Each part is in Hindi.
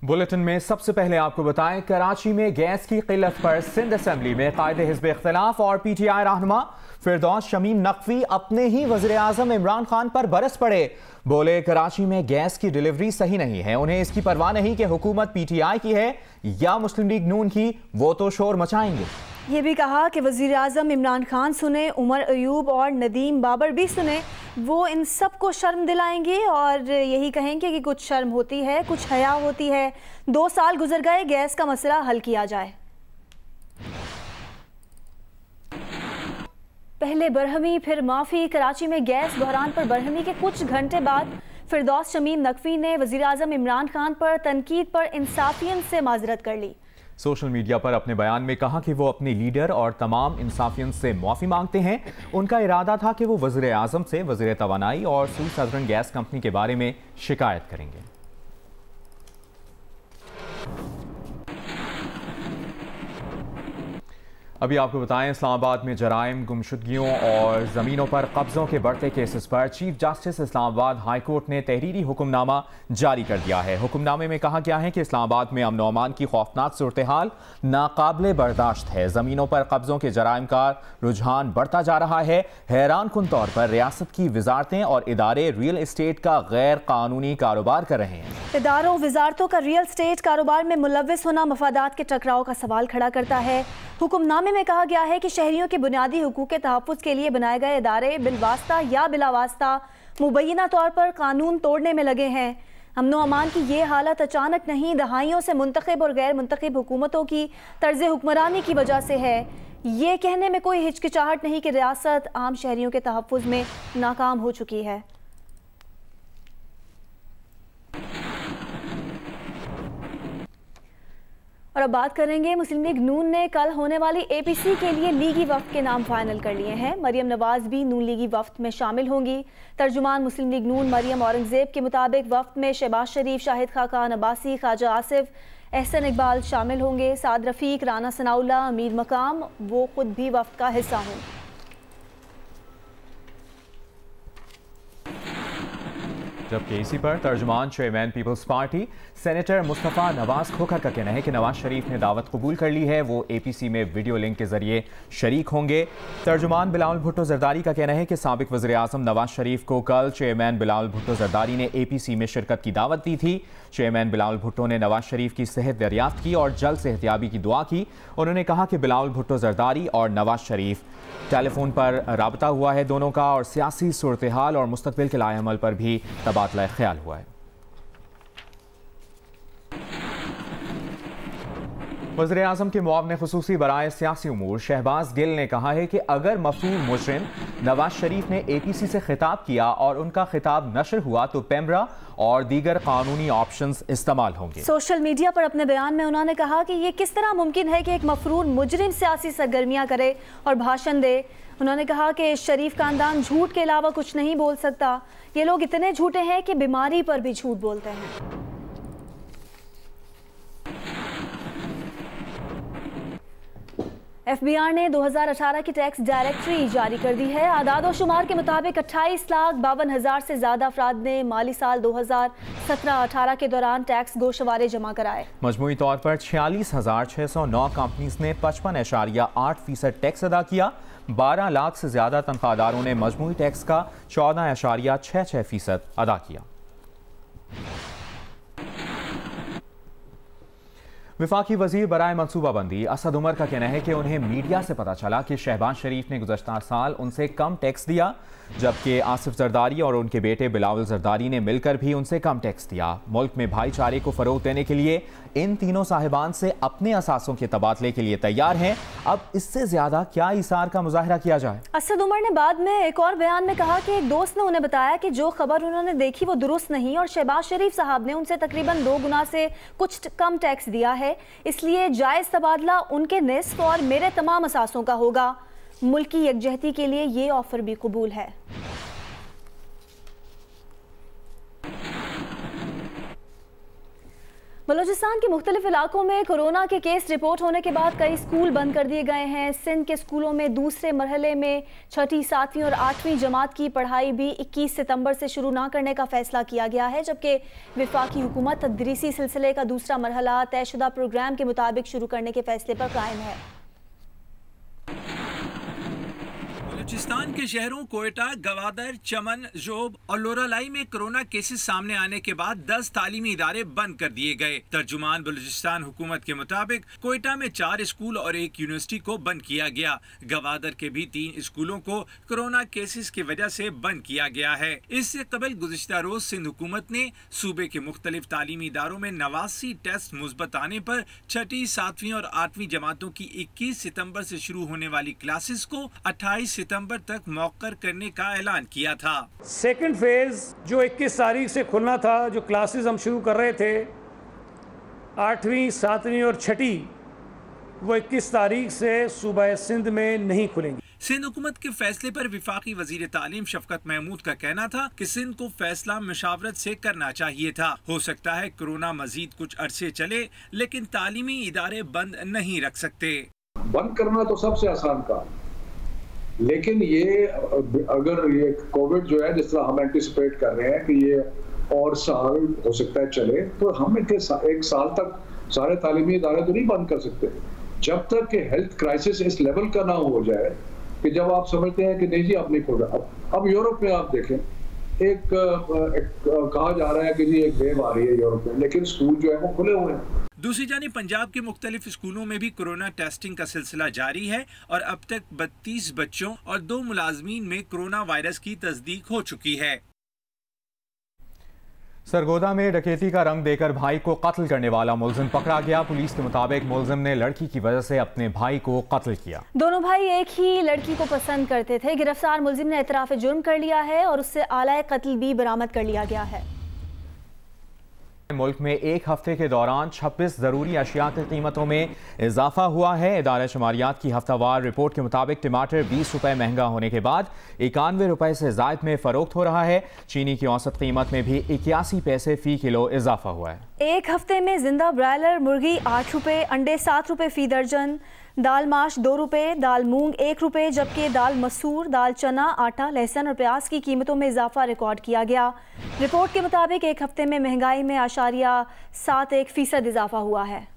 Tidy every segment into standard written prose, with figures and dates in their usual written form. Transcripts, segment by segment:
बुलेटिन में सबसे पहले आपको बताएं, कराची में गैस की किल्लत पर सिंध असेंबली में कायदे हिज़्ब इख्तिलाफ और PTI रहनुमा फिरदौस शमीम नकवी अपने ही वज़ीर आज़म इमरान खान पर बरस पड़े। बोले कराची में गैस की डिलीवरी सही नहीं है, उन्हें इसकी परवाह नहीं कि हुकूमत PTI की है या मुस्लिम लीग नून की, वो तो शोर मचाएंगे। ये भी कहा कि वज़ीर आज़म इमरान खान सुने, उमर अयूब और नदीम बाबर भी सुने, वो इन सब को शर्म दिलाएंगे और यही कहेंगे कि कुछ शर्म होती है, कुछ हया होती है। 2 साल गुजर गए, गैस का मसला हल किया जाए। पहले बरहमी फिर माफ़ी। कराची में गैस बहरान पर बरहमी के कुछ घंटे बाद फिरदौस शमीम नकवी ने वज़ीर आज़म इमरान खान पर तनकीद पर इंसाफियन से माजरत कर ली। सोशल मीडिया पर अपने बयान में कहा कि वो अपने लीडर और तमाम इंसाफियन से माफ़ी मांगते हैं। उनका इरादा था कि वो वज़ीर आज़म से वज़ीर तवानाई और सुई सदरन गैस कंपनी के बारे में शिकायत करेंगे। अभी आपको बताएं, इस्लामाबाद में जराइम, गुमशुदगियों और ज़मीनों पर कब्ज़ों के बढ़ते केसेस पर chief justice Islamabad high court ने तहरीरी हुक्मनामा जारी कर दिया है। हुक्मनामे में कहा गया है कि इस्लामाबाद में अमन व अमान की खौफनाक सूरत हाल नाकाबिले बर्दाश्त है। ज़मीनों पर कब्ज़ों के जराइम का रुझान बढ़ता जा रहा है। हैरान कुन तौर पर रियासत की वजारतें और इदारे रियल इस्टेट का गैर कानूनी कारोबार कर रहे हैं। इदारों वजारतों का रियल स्टेट कारोबार में मुलव्विस होना मफादात के टकराव का सवाल खड़ा करता है। हुक्मनामे में कहा गया है कि शहरियों के बुनियादी हुकूक के तहफ़्फ़ुज़ के लिए बनाए गए इदारे बिलवास्ता या बिलावास्ता मुबैना तौर पर कानून तोड़ने में लगे हैं। अमन व अमान की ये हालत अचानक नहीं, दहाइयों से मुंतखब और गैर मुंतखब हुकूमतों की तर्ज हुक्मरानी की वजह से है। ये कहने में कोई हिचकिचाहट नहीं कि रियासत आम शहरियों के तहफ़्फ़ुज़ में नाकाम हो चुकी है। और अब बात करेंगे, मुस्लिम लीग नून ने कल होने वाली APC के लिए लीगी वफ्द के नाम फाइनल कर लिए हैं। मरियम नवाज भी नून लीगी वफ्द में शामिल होंगी। तर्जुमान मुस्लिम लीग नून मरियम औरंगजेब के मुताबिक वफ्द में शहबाज शरीफ, शाहिद खाकान अब्बासी, ख्वाजा आसिफ, एहसन इकबाल शामिल होंगे। साद रफीक, राना सनाउल्लाह, अमीर मकाम वो खुद भी वफ्द का हिस्सा होंगे। जबकि इसी पर तर्जुमान chairman peoples party senator Mustafa Nawaz Khokhar का कहना है कि नवाज शरीफ ने दावत कबूल कर ली है, वो APC में वीडियो लिंक के जरिए शरीक होंगे। तर्जुमान बिलावल भुट्टो जरदारी का कहना है कि साबिक वज़ीर आज़म नवाज शरीफ को कल चेयरमैन बिलावल भुट्टो जरदारी ने APC में शिरकत की दावत दी थी। चेयरमैन बिलावल भुट्टो ने नवाज शरीफ की सेहत दरियाफ्त की और जल्द सेहतियाबी की दुआ की। उन्होंने कहा कि बिलावल भुट्टो जरदारी और नवाज शरीफ टेलीफोन पर राबता हुआ है दोनों का, और सियासी सूरत हाल और मुस्तकबिल के लाए अमल पर भी तबादला ख्याल हुआ है। वज़ीर आज़म के मुआविन ख़ुसूसी बराए सियासी उमूर शहबाज गिल ने कहा है कि अगर मफरूर मुजरिम नवाज शरीफ ने APC से खिताब किया और उनका खिताब नशर हुआ तो पेमरा और दीगर कानूनी ऑप्शंस इस्तेमाल होंगे। सोशल मीडिया पर अपने बयान में उन्होंने कहा कि ये किस तरह मुमकिन है कि एक मफरूर मुजरिम सियासी सरगर्मियां करे और भाषण दे। उन्होंने कहा कि शरीफ खानदान झूठ के अलावा कुछ नहीं बोल सकता। ये लोग इतने झूठे हैं कि बीमारी पर भी झूठ बोलते हैं। FBI ने 2018 की टैक्स डायरेक्टरी जारी कर दी है। आदाद शुमार के मुताबिक 28,52,000 से ज्यादा अफराद ने माली साल 2017-18 के दौरान टैक्स गोशवारे जमा कराए। मजमूई तौर पर 46,609 कंपनीज ने 55.8% टैक्स अदा किया। 12 लाख से ज्यादा तनख्वाहदारों ने मजमूई टैक्स का 14.66% अदा किया। विफाकी वजीर बराए मनसूबाबंदी असद उमर का कहना है कि उन्हें मीडिया से पता चला कि शहबाज शरीफ ने गुज़श्ता साल उनसे कम टैक्स दिया, जबकि आसिफ जरदारी और उनके बेटे बिलावल जरदारी ने मिलकर भी उनसे कम टैक्स दिया। मुल्क में भाईचारे को फरोग देने के लिए इन तीनों साहिबान से अपने असासों के तबादले के लिए तैयार हैं। अब इससे ज्यादा क्या इसार का मुजाहरा किया जाए। असद उमर ने बाद में एक और बयान में कहा कि एक दोस्त ने उन्हें बताया कि जो खबर उन्होंने देखी वो दुरुस्त नहीं, और शहबाज शरीफ साहब ने उनसे तकरीबन 2 गुना से कुछ कम टैक्स दिया है, इसलिए जायज तबादला उनके निस्फ और मेरे तमाम असासों का होगा। मुल्क की यकजहती के लिए ये ऑफर भी कबूल है। बलूचिस्तान के मुख्तलिफ इलाकों में कोरोना के केस रिपोर्ट होने के बाद कई स्कूल बंद कर दिए गए हैं। सिंध के स्कूलों में दूसरे मरहले में 6ठी, 7वीं और 8वीं जमात की पढ़ाई भी 21 सितंबर से शुरू ना करने का फैसला किया गया है, जबकि वफाकी हुकूमत तदरीसी सिलसिले का दूसरा मरहला तयशुदा प्रोग्राम के मुताबिक शुरू करने के फैसले पर कायम है। बलूचिस्तान के शहरों कोयटा, गवादर, चमन, जोब और लोरालाई में कोरोना केसेस सामने आने के बाद 10 तालीमी इदारे बंद कर दिए गए। तर्जुमान बलूचिस्तान हुकूमत के मुताबिक कोयटा में 4 स्कूल और 1 यूनिवर्सिटी को बंद किया गया। गवादर के भी 3 स्कूलों को कोरोना केसेस की वजह से बंद किया गया है। इससे कबल गुज़िश्ता रोज सिंध हुकूमत ने सूबे के मुख्तलिफ तालीमी इदारों में 89 टेस्ट मुस्बत आने पर 6ठी, 7वीं और 8वीं जमातों की 21 सितम्बर से शुरू होने वाली क्लासेस को 28 सितम्बर तक मौखर करने का ऐलान किया था। सेकंड फेज जो 21 तारीख से खुलना था, जो क्लासेस हम शुरू कर रहे थे 8वीं, 7वीं और 6ठी, वो 21 तारीख से सूबा सिंध में नहीं खुलेंगी। सिंध हुकूमत के फैसले पर विफाकी वजीर तालीम शफकत महमूद का कहना था कि सिंध को फैसला मशावरत से करना चाहिए था। हो सकता है कोरोना मजीद कुछ अरसे चले, लेकिन तालीमी इदारे बंद नहीं रख सकते। बंद करना तो सबसे आसान काम, लेकिन ये अगर ये कोविड जो है जिस तरह हम एंटिसिपेट कर रहे हैं कि ये और साल हो सकता है चले, तो हम एक साल तक सारे तालीमी इदारे तो नहीं बंद कर सकते जब तक कि हेल्थ क्राइसिस इस लेवल का ना हो जाए कि जब आप समझते हैं कि नहीं जी अब नहीं खुल रहा। अब यूरोप में आप देखें, एक कहा जा रहा है कि जी एक वेव आ रही है यूरोप में, लेकिन स्कूल जो है वो खुले हुए हैं। दूसरी जानिब पंजाब के मुख्तलिफ स्कूलों में भी कोरोना टेस्टिंग का सिलसिला जारी है और अब तक 32 बच्चों और 2 मुलाजमीन में कोरोना वायरस की तस्दीक हो चुकी है। सरगोदा में डकैती का रंग देकर भाई को कत्ल करने वाला मुलजिम पकड़ा गया। पुलिस के मुताबिक मुलजिम ने लड़की की वजह से अपने भाई को कत्ल किया। दोनों भाई एक ही लड़की को पसंद करते थे। गिरफ्तार मुलजिम ने एतराफ़ जुर्म कर लिया है और उससे आला कत्ल भी बरामद कर लिया गया है। मुल्क में एक हफ्ते के दौरान 26 ज़रूरी अशिया की कीमतों में इजाफा हुआ है। इदारा शुमारियात की हफ्तावार रिपोर्ट के मुताबिक टमाटर 20 रुपये महंगा होने के बाद 91 रुपये से ज़ायद में फ़रोख्त हो रहा है। चीनी की औसत कीमत में भी 81 पैसे फ़ी किलो इजाफा हुआ है। एक हफ्ते में जिंदा ब्रायलर मुर्गी 8 रुपये, अंडे 7 रुपये फ़ी दर्जन, दाल माश 2 रुपये, दाल मूंग 1 रुपये, जबकि दाल मसूर, दाल चना, आटा, लहसुन और प्याज की कीमतों में इजाफा रिकॉर्ड किया गया। रिपोर्ट के मुताबिक एक हफ्ते में महंगाई में 0.71% इजाफा हुआ है।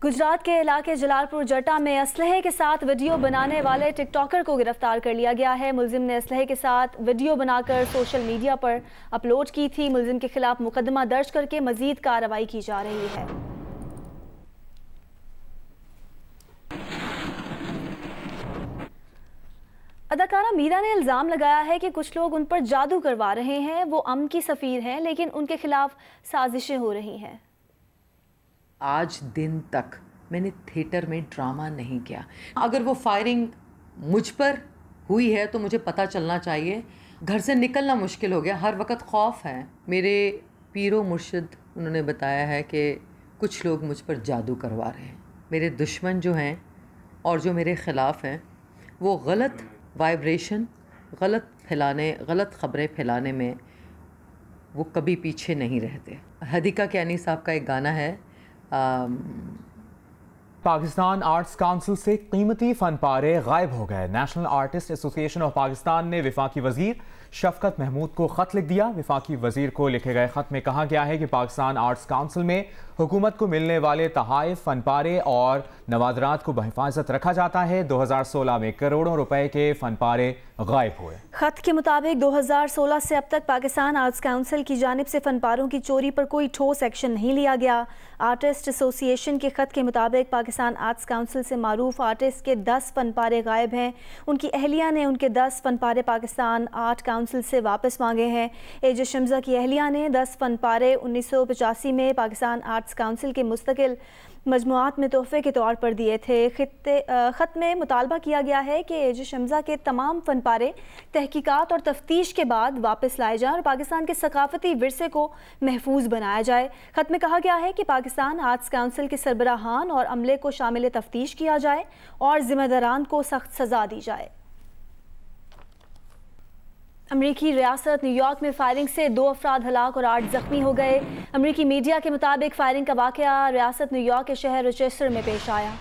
गुजरात के इलाके जलालपुर जटा में असलहे के साथ वीडियो बनाने वाले टिकटॉकर को गिरफ्तार कर लिया गया है। मुलजिम ने असलहे के साथ वीडियो बनाकर सोशल मीडिया पर अपलोड की थी। मुलजिम के खिलाफ मुकदमा दर्ज करके मजीद कार्रवाई की जा रही है। अदाकारा मीरा ने इल्ज़ाम लगाया है कि कुछ लोग उन पर जादू करवा रहे हैं। वो अमन की सफ़ीर हैं, लेकिन उनके खिलाफ साजिशें हो रही हैं। आज दिन तक मैंने थिएटर में ड्रामा नहीं किया। अगर वो फायरिंग मुझ पर हुई है तो मुझे पता चलना चाहिए। घर से निकलना मुश्किल हो गया, हर वक्त खौफ है। मेरे पीरो मुर्शिद उन्होंने बताया है कि कुछ लोग मुझ पर जादू करवा रहे हैं। मेरे दुश्मन जो हैं और जो मेरे ख़िलाफ़ हैं वो गलत वाइब्रेशन, गलत ख़बरें फैलाने में वो कभी पीछे नहीं रहते। हदीका कियानी साहब का एक गाना है, पाकिस्तान आर्ट्स काउंसिल से कीमती फन पारे गायब हो गए। National artist association of Pakistan ने वफाकी वजीर शफकत महमूद को खत लिख दिया। वफाकी वजीर को लिखे गए खत में कहा गया है कि पाकिस्तान आर्ट्स काउंसिल में हुकूमत को मिलने वाले तहाइफ, फन पारे और नवादरात को बहिफाजत रखा जाता है। 2016 में करोड़ों रुपए के फन पारे गायब हुए। खत के मुताबिक 2016 से अब तक पाकिस्तान आर्ट्स काउंसिल की जानिब से फन पारों की चोरी पर कोई ठोस एक्शन नहीं लिया गया। आर्टिस्ट एसोसिएशन के खत के मुताबिक पाकिस्तान आर्ट्स काउंसिल से मारूफ आर्टिस्ट के 10 फन पारे गायब हैं। उनकी अहलिया ने उनके 10 फन पारे पाकिस्तान आर्ट काउंसिल से वापस मांगे हैं। एज शम्सा की अहलिया ने 10 फन पारे 1985 में पाकिस्तान आर्ट्स काउंसिल के मुस्तकिल मजमुआत में तोहफे के तौर पर दिए थे। ख़त में मुतालबा किया गया है कि एज शम्सा के तमाम फन पारे तहकीकात और तफ्तीश के बाद वापस लाए जाएँ और पाकिस्तान के सकाफती विरसे को महफूज बनाया जाए। ख़त में कहा गया है कि पाकिस्तान आर्ट्स काउंसिल के सरबराहान और अमले को शामिल तफ्तीश किया जाए और जिम्मेदारान को सख्त सज़ा दी जाए। अमरीकी रियासत न्यूयॉर्क में फायरिंग से 2 अफराद हलाक और 8 जख्मी हो गए। अमरीकी मीडिया के मुताबिक फायरिंग का वाकया रियासत न्यूयॉर्क के शहर रोचेस्टर में पेश आया।